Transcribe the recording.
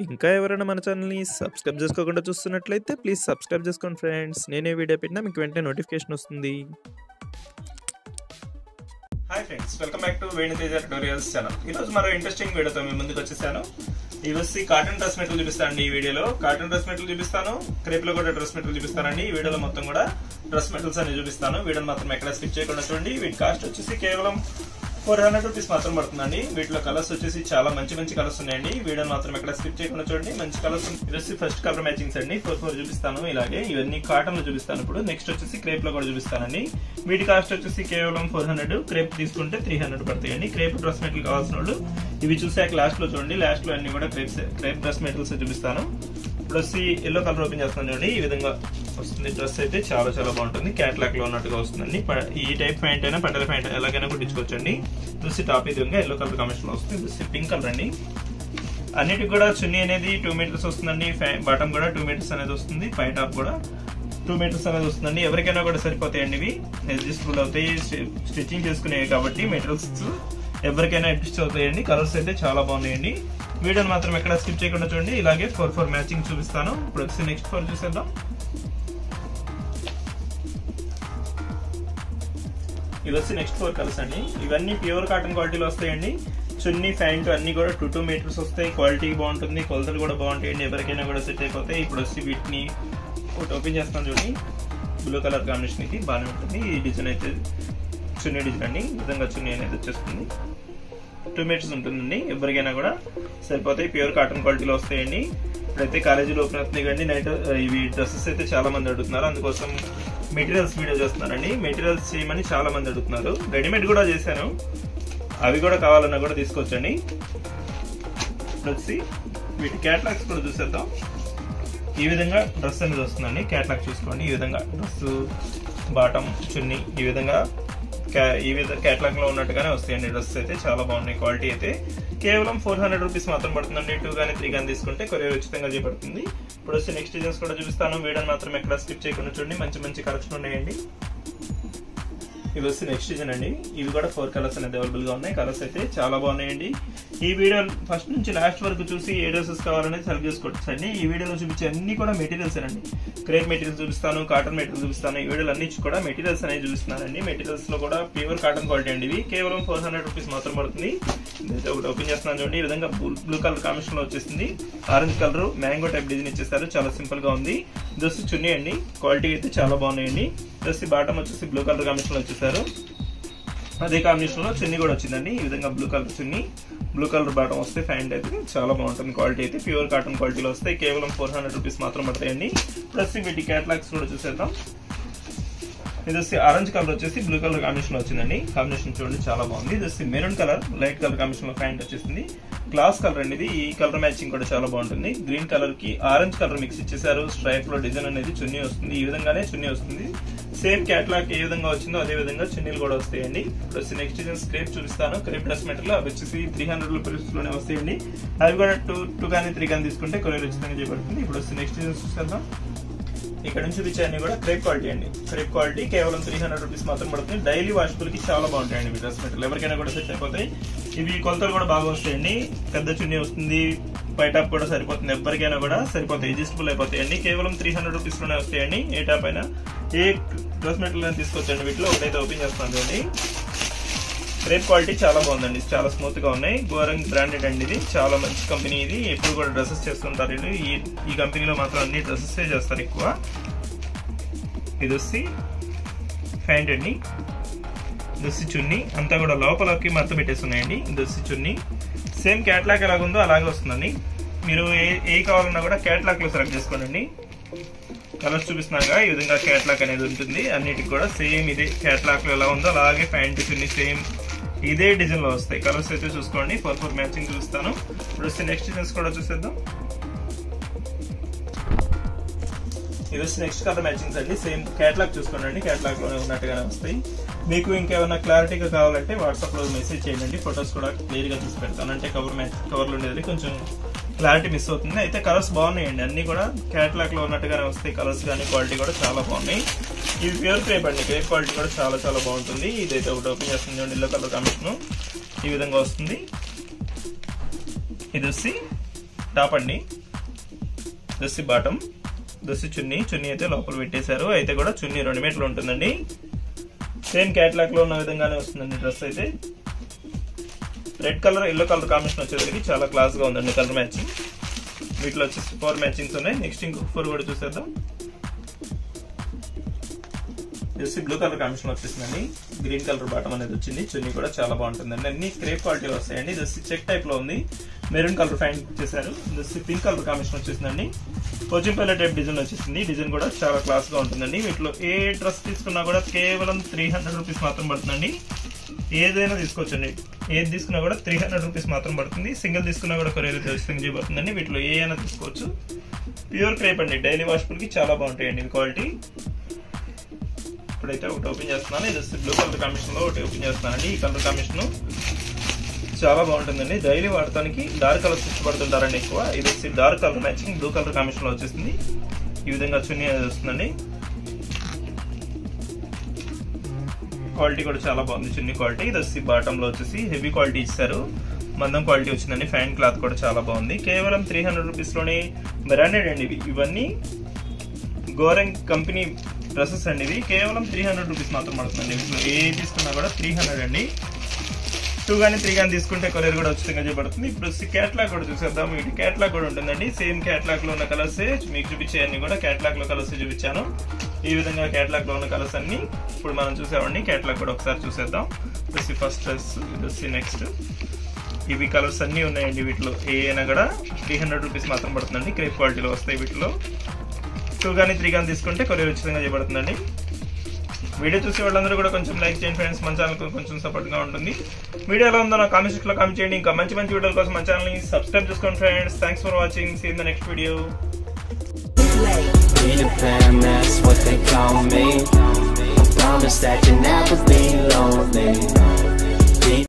ఇంకా ఎవరైనా మన ఛానల్‌ని సబ్స్క్రైబ్ చేసుకోకుండా చూస్తున్నట్లయితే ప్లీజ్ సబ్స్క్రైబ్ చేసుకోండి ఫ్రెండ్స్. నేనే వీడియో పెట్టినా మీకు వెంటనే నోటిఫికేషన్ వస్తుంది. Hi friends, welcome back to Venu Teja tutorials channel. ఈరోజు మరో ఇంట్రెస్టింగ్ వీడియోతో మీ ముందుకు వచ్చేసాను. ఇవన్నీ కాటన్ డ్రెస్ మెటీరియల్ చూపిస్తానండి. ఈ వీడియోలో కాటన్ డ్రెస్ మెటీరియల్ చూపిస్తాను, క్రేప్ లో కూడా డ్రెస్ మెటీరియల్ చూపిస్తానండి. ఈ వీడియోలో మొత్తం కూడా డ్రెస్ మెటీరియల్స్ అన్ని చూపిస్తాను. వీడియోని మాత్రం ఎక్కడ స్కిప్ చేయకుండా చూడండి. వీటి కాస్ట్ వచ్చేసి కేవలం 400 రూపీస్ మాత్రం పడుతుందండి. వీటిలో కలర్స్ వచ్చేసి చాలా మంచి కలర్స్ ఉన్నాయండి. వీడియోని మాత్రం ఎక్కడ స్కిప్ చేయకుండా చూడండి. మంచి కలర్స్ వచ్చేసి ఫస్ట్ కలర్ మ్యాచింగ్స్ అండి. 4 చూపిస్తాను. ఇలాగే ఇవన్నీ కాటన్ లో చూపిస్తాను. ఇప్పుడు నెక్స్ట్ వచ్చేసి క్రేప్ లో కూడా చూపిస్తానండి. వీటి కాస్ట్ వచ్చేసి కేవలం 400. క్రేప్ తీసుకుంటే 300 పడతాయండి. క్రేప్ డ్రెస్ మెటీరియల్ కావాల్సిన వాళ్ళు ఇవి చూసాక లాస్ట్ లో చూడండి. లాస్ట్ లో అన్ని కూడా క్రేప్ డ్రెస్ మెటీరియల్స్ చూపిస్తాను. ఇప్పుడు వచ్చి ఎల్లో కలర్ ఓపెన్ చేస్తాను చూడండి. ఈ విధంగా వస్తుంది. డ్రెస్ అయితే చాలా బాగుంటుంది. క్యాట్లాగ్ లో ఉన్నట్టుగా వస్తుందండి. ఈ టైప్ ప్యాంట్ అయినా పట్టల ప్యాంట్ ఎలాగైనా కుట్టించుకోవచ్చండి. చూసి టాప్ ఈ విధంగా ఎల్లో కలర్ కాంబినేషన్ లో వస్తుంది. చూసి పింక్ కలర్ అండి. అన్నిటికి కూడా చున్నీ అనేది 2 మీటర్స్ వస్తుందండి. బాటమ్ కూడా 2 మీటర్స్ అనేది వస్తుంది. పై టాప్ కూడా 2 మీటర్స్ అనేది వస్తుందండి. ఎవరికైనా కూడా సరిపోతాయండి. ఇవి అడ్జస్టబుల్ అవుతాయి, స్టిచ్చింగ్ చేసుకునేవి కాబట్టి మెటీరియల్స్ ఎవరికైనా అడ్జస్ట్ అవుతాయండి. కలర్స్ అయితే చాలా బాగున్నాయండి. వీడియోని మాత్రం ఎక్కడ స్కిప్ చేయకుండా చూడండి. ఇలాగే 4 మ్యాచింగ్ చూపిస్తాను. ఇప్పుడు వచ్చి నెక్స్ట్ 4 చూసేద్దాం. ఇవి వచ్చి నెక్స్ట్ 4 కలర్స్ అండి. ఇవన్నీ ప్యూర్ కాటన్ క్వాలిటీలో వస్తాయండి. చున్నీ ప్యాంట్ అన్ని కూడా 2 మీటర్స్ వస్తాయి. క్వాలిటీ బాగుంటుంది, కొలతలు కూడా బాగుంటాయండి. ఎవరికైనా కూడా సెట్ అయిపోతాయి. ఇప్పుడు వచ్చి వీటిని ఒకటి ఓపెన్ చేస్తాను చూడండి. బ్లూ కలర్ కాంబినేషన్ ఇది బాగానే ఉంటుంది. ఈ డిజైన్ అయితే చున్నీ డిజైన్ అండి. ఈ విధంగా చున్నీ అనేది వచ్చేస్తుంది. 2 మీటర్స్ ఉంటుందండి. ఎవరికైనా కూడా సరిపోతాయి. ప్యూర్ కాటన్ క్వాలిటీలో వస్తాయండి. ఇప్పుడైతే కాలేజీలో ఓపెన్ అవుతుంది కండి. నైట్ ఇవి డ్రెస్సెస్ అయితే చాలా మంది అడుగుతున్నారు. అందుకోసం మెటీరియల్స్ వీడియో చేస్తున్నారండి. మెటీరియల్స్ చేయమని చాలా మంది అడుగుతున్నారు. రెడీమేడ్ కూడా చేశాను. అవి కూడా కావాలన్నా కూడా తీసుకోవచ్చండి. ఇప్పుడు వచ్చి వీటి క్యాటలాగ్స్ కూడా చూసేద్దాం. ఈ విధంగా డ్రెస్ అనేది వస్తుందండి. క్యాటలాగ్ చూసుకోండి. ఈ విధంగా డ్రెస్, బాటమ్, చున్నీ ఈ విధంగా క్యాటలాగ్ లో ఉన్నట్టుగానే వస్తాయండి. డ్రెస్ అయితే చాలా బాగున్నాయి. క్వాలిటీ అయితే కేవలం 400 రూపీస్ మాత్రం పడుతుందండి. 2 కానీ 3 కానీ తీసుకుంటే కొరియర్ ఉచితంగా చేయబడుతుంది. ఇప్పుడు వచ్చి నెక్స్ట్ డిజైన్స్ కూడా చూపిస్తాను. వీడియోని మాత్రం ఎక్కడ స్కిప్ చేయకుండా చూడండి. మంచి కలెక్షన్ ఉన్నాయండి. ఇవి వచ్చి నెక్స్ట్ డిజైన్ అండి. ఇవి కూడా 4 కలర్స్ అనేది అవైలబుల్ గా ఉన్నాయి. కలర్స్ అయితే చాలా బాగున్నాయండి. ఈ వీడియో ఫస్ట్ నుంచి లాస్ట్ వరకు చూసి ఏ డ్రెస్సెస్ కావాలనేది సెలెక్ట్ చేసుకోవచ్చు అండి. ఈ వీడియోలో చూపించే అన్ని కూడా మెటీరియల్స్ అండి. క్రేప్ మెటీరియల్ చూపిస్తాను, కాటన్ మెటీరియల్ చూపిస్తాను. ఈ వీడియోలు అన్ని కూడా మెటీరియల్స్ అనేవి చూపిస్తున్నానండి. మెటీరియల్స్ లో కూడా ప్యూర్ కాటన్ క్వాలిటీ అండి. ఇవి కేవలం 400 రూపీస్ మాత్రం పడుతుంది. ఒకటి ఓపెన్ చేస్తున్నాను చూడండి. ఈ విధంగా బ్లూ కలర్ కాంబినేషన్ లో వచ్చేసింది. Orange colour mango type design ఇచ్చేసారు. చాలా సింపుల్ గా ఉంది. డ్రెస్ చున్నీ అండి. క్వాలిటీ అయితే చాలా బాగున్నాయండి. డ్రెస్ బాటమ్ వచ్చేసి బ్లూ కలర్ కాంబినేషన్ లో వచ్చేసారు. అదే కాంబినేషన్ లో చున్నీ కూడా వచ్చిందండి. ఈ విధంగా బ్లూ కలర్ చున్నీ, బ్లూ కలర్ బాటమ్ వస్తే ప్యాంట్ అయితే చాలా బాగుంటుంది. క్వాలిటీ అయితే ప్యూర్ కాటన్ క్వాలిటీలో వస్తాయి. కేవలం 400 రూపీస్ మాత్రం పడతాయండి. ప్లస్ వీటి క్యాటలాగ్స్ కూడా చూసేద్దాం. ఇది వచ్చి ఆరెంజ్ కలర్ వచ్చేసి బ్లూ కలర్ కాంబినేషన్ లో వచ్చిందండి. కాంబినేషన్ చూడండి చాలా బాగుంది. ఇది వచ్చి maroon colour light colour combination లో ప్యాంట్ వచ్చేసింది. గ్లాస్ కలర్ అండి ఇది. ఈ కలర్ మ్యాచింగ్ కూడా చాలా బాగుంటుంది. గ్రీన్ కలర్ కి ఆరెంజ్ కలర్ మిక్స్ ఇచ్చేసారు. స్ట్రైప్ లో డిజైన్ అనేది చున్నీ వస్తుంది. ఈ విధంగానే చున్నీ వస్తుంది. సేమ్ క్యాట్లాగ్ ఏ విధంగా వచ్చిందో అదే విధంగా చున్నీలు కూడా వస్తాయండి. ఇప్పుడు నెక్స్ట్ డిజైన్స్ క్రేప్ చూపిస్తాను. క్రేప్ డ్రెస్ మెటీరియల్ అవి వచ్చేసి 300 రూపీస్ లోనే వస్తాయండి. అవి కూడా 2 కానీ 3 కానీ తీసుకుంటే కొరియర్ ఉచితంగా చేయబడుతుంది. ఇప్పుడు నెక్స్ట్ డిజైన్స్ చూసేద్దాం. ఇక్కడ నుంచి చూపించాయని కూడా క్రేప్ క్వాలిటీ అండి. క్రేప్ క్వాలిటీ కేవలం 300 రూపీస్ మాత్రం పడుతుంది. డైలీ వాషబుల్ కి చాలా బాగుంటాయండి ఇవి డ్రెస్ మెటీరియల్. ఎవరికైనా కూడా సెట్ అయిపోతాయి. ఇవి కొలతలు కూడా బాగా వస్తాయండి. పెద్ద చున్నీ వస్తుంది. పై టాప్ కూడా సరిపోతుంది. ఎవరికైనా కూడా సరిపోతాయి. అడ్జస్టబుల్ అయిపోతాయండి. కేవలం 300 రూపీస్ లోనే వస్తాయండి. ఏ టాప్ అయినా ఏ డ్రెస్ మెటీరియల్ అయినా తీసుకోవచ్చండి. వీటిలో ఒకటైతే ఓపెన్ చేస్తాను అండి. క్రేప్ క్వాలిటీ చాలా బాగుందండి. చాలా స్మూత్ గా ఉన్నాయి. గోరంగ్ బ్రాండెడ్ అండి. ఇది చాలా మంచి కంపెనీ. ఇది ఎప్పుడు కూడా డ్రెస్సెస్ చేస్తుంటారు. ఈ కంపెనీలో మాత్రం అన్ని డ్రెస్సెస్ చేస్తారు ఎక్కువ. ఇది వచ్చి ప్యాంట్ అండి. ఇది వచ్చి చున్నీ అంతా కూడా లోపలకి మడత పెట్టేస్తున్నాయండి. ఇది వచ్చి చున్నీ సేమ్ క్యాట్లాగ్ ఎలాగుందో అలాగే వస్తుందండి. మీరు ఏ కావాలన్నా కూడా క్యాట్లాగ్ లో సెలెక్ట్ చేసుకోండి. కలర్స్ చూపిస్తున్నాగా ఈ విధంగా క్యాట్లాగ్ అనేది ఉంటుంది. అన్నిటికి కూడా సేమ్ ఇదే క్యాట్లాగ్ లో ఎలా ఉందో అలాగే ప్యాంట్ చున్నీ సేమ్ ఇదే డిజైన్ లో వస్తాయి. కలర్స్ అయితే చూసుకోండి. 4 మ్యాచింగ్ చూపిస్తాను. ఇప్పుడు వస్తే నెక్స్ట్ డిజైన్స్ కూడా చూసేద్దాం. ఇది వచ్చి నెక్స్ట్ కలర్ మ్యాచింగ్స్ అండి. సేమ్ క్యాట్లాగ్ చూసుకోండి. క్యాట్లాగ్ లో ఉన్నట్టుగానే వస్తాయి. మీకు ఇంకేమైనా క్లారిటీగా కావాలంటే వాట్సాప్ లో మెసేజ్ చేయండి. ఫొటోస్ కూడా క్లియర్ గా చూసి పెడతాను. అంటే కవర్లో ఉండేది కొంచెం క్లారిటీ మిస్ అవుతుంది. అయితే కలర్స్ బాగున్నాయండి. అన్ని కూడా క్యాట్లాగ్ లో ఉన్నట్టుగానే వస్తాయి. కలర్స్ కానీ క్వాలిటీ కూడా చాలా బాగున్నాయి. ఇవి ప్యూర్ క్రేప్ అండి. క్రేప్ క్వాలిటీ కూడా చాలా బాగుంటుంది. ఇదైతే ఒకటి ఓపెన్ చేస్తుంది చూడండి. ఎల్లో కలర్ కాంబినేషన్ ఈ విధంగా వస్తుంది. ఇది వచ్చి టాప్ అండి, దిస్ బాటమ్, దిస్ చున్నీ. చున్నీ అయితే లోపల పెట్టేశారు, అయితే కూడా చున్నీ 2 మీటర్లు ఉంటుందండి. సేమ్ క్యాట్లాగ్ లో ఉన్న విధంగానే వస్తుందండి డ్రెస్ అయితే. Red colour yellow colour combination వచ్చేసరికి చాలా క్లాస్ గా ఉందండి కలర్ మ్యాచింగ్. వీటిలో వచ్చేసి 4 మ్యాచింగ్స్ ఉన్నాయి. నెక్స్ట్ ఇంకొక 4 కూడా చూసేద్దాం. బ్లూ కలర్ కాంబినేషన్ వచ్చేసిందండి. గ్రీన్ కలర్ బాటమ్ అనేది వచ్చింది. చున్నీ కూడా చాలా బాగుంటుందండి. అన్ని క్రేప్ క్వాలిటీలో వస్తాయండి. జస్ట్ చెక్ టైప్ లో ఉంది. మెరూన్ కలర్ ప్యాంట్ ఇచ్చేసారు. జస్ట్ పింక్ కలర్ కాంబినేషన్ వచ్చేసిందండి. పోచంపల్లి టైప్ డిజైన్ వచ్చేసింది. డిజైన్ కూడా చాలా క్లాస్ గా ఉంటుందండి. వీటిలో ఏ డ్రెస్ తీసుకున్నా కూడా కేవలం 300 రూపీస్ మాత్రం పడుతుందండి. ఏదైనా తీసుకోవచ్చండి, ఏది తీసుకున్నా కూడా 300 రూపీస్ మాత్రం పడుతుంది. సింగిల్ తీసుకున్నా కూడా కొరియర్ ఉచితంగా చేయబడుతుందండి. వీటిలో ఏ అయినా తీసుకోవచ్చు. ప్యూర్ క్రేప్ అండి, డైలీ వాష్ఫుల్ కి చాలా బాగుంటాయండి క్వాలిటీ. ఇప్పుడైతే ఒకటి ఓపెన్ చేస్తున్నాను. ఇది బ్లూ కలర్ కాంబినేషన్ లో ఒకటి ఓపెన్ చేస్తున్నానండి. ఈ కలర్ కాంబినేషన్ చాలా బాగుంటుందండి. డైలీ వాడటానికి డార్క్ కలర్స్ ఇష్టపడుతుంటారండి ఎక్కువ. ఇది వచ్చి dark colour matching blue colour combination లో వచ్చేసింది. ఈ విధంగా చున్నీ అనేది వస్తుందండి. క్వాలిటీ కూడా చాలా బాగుంది చున్నీ క్వాలిటీ. ఇది వచ్చి బాటమ్ లో వచ్చేసి హెవీ క్వాలిటీ ఇచ్చారు, మందం క్వాలిటీ వచ్చిందండి. ఫ్యాన్ క్లాత్ కూడా చాలా బాగుంది. కేవలం 300 రూపీస్ లోనే బ్రాండెడ్ అండి. ఇవన్నీ గోరెంగ్ కంపెనీ డ్రెస్సెస్ అండి. ఇవి కేవలం 300 రూపీస్ మాత్రం పడుతుందండి. ఏ తీసుకున్నా కూడా 300 అండి. 2 కానీ 3 కానీ తీసుకుంటే కొరియర్ కూడా ఉచితంగా చేయబడుతుంది. ఇప్పుడు క్యాట్లాగ్ కూడా చూసేద్దాం. వీటి క్యాట్లాగ్ కూడా ఉంటుందండి. సేమ్ క్యాట్లాగ్ లో ఉన్న కలర్స్ మీకు చూపించేయన్ని కూడా క్యాట్లాగ్ లో కలర్స్ చూపించాను. ఈ విధంగా క్యాట్లాగ్ లో ఉన్న కలర్స్ అన్ని ఇప్పుడు మనం చూసామండి. క్యాట్లాగ్ కూడా ఒకసారి చూసేద్దాం. ఫస్ట్ డ్రెస్, నెక్స్ట్ ఇవి కలర్స్ అన్ని ఉన్నాయండి. వీటిలో ఏ అయినా కూడా 300 రూపీస్ మాత్రం పడుతుందండి. క్రేప్ క్వాలిటీలో వస్తాయి. వీటిలో 2 కానీ 3 కానీ తీసుకుంటే కొరియర్ ఉచితంగా చేయబడుతుందండి. వీడియో చూసే వాళ్ళందరూ కూడా కొంచెం లైక్ చేయండి ఫ్రెండ్స్. మన ఛానల్ కొంచెం సపోర్ట్ గా ఉంటుంది. వీడియో ఎలా ఉందో నా కామెంట్ సెక్షన్ లో కామెంట్ చేయండి. ఇంకా మంచి మంచి వీడియోల కోసం మన ఛానల్ ని సబ్స్క్రైబ్ చేసుకోండి friends. Thanks for watching. See in the next video. That's what they call me. I promise that you'll never be lonely.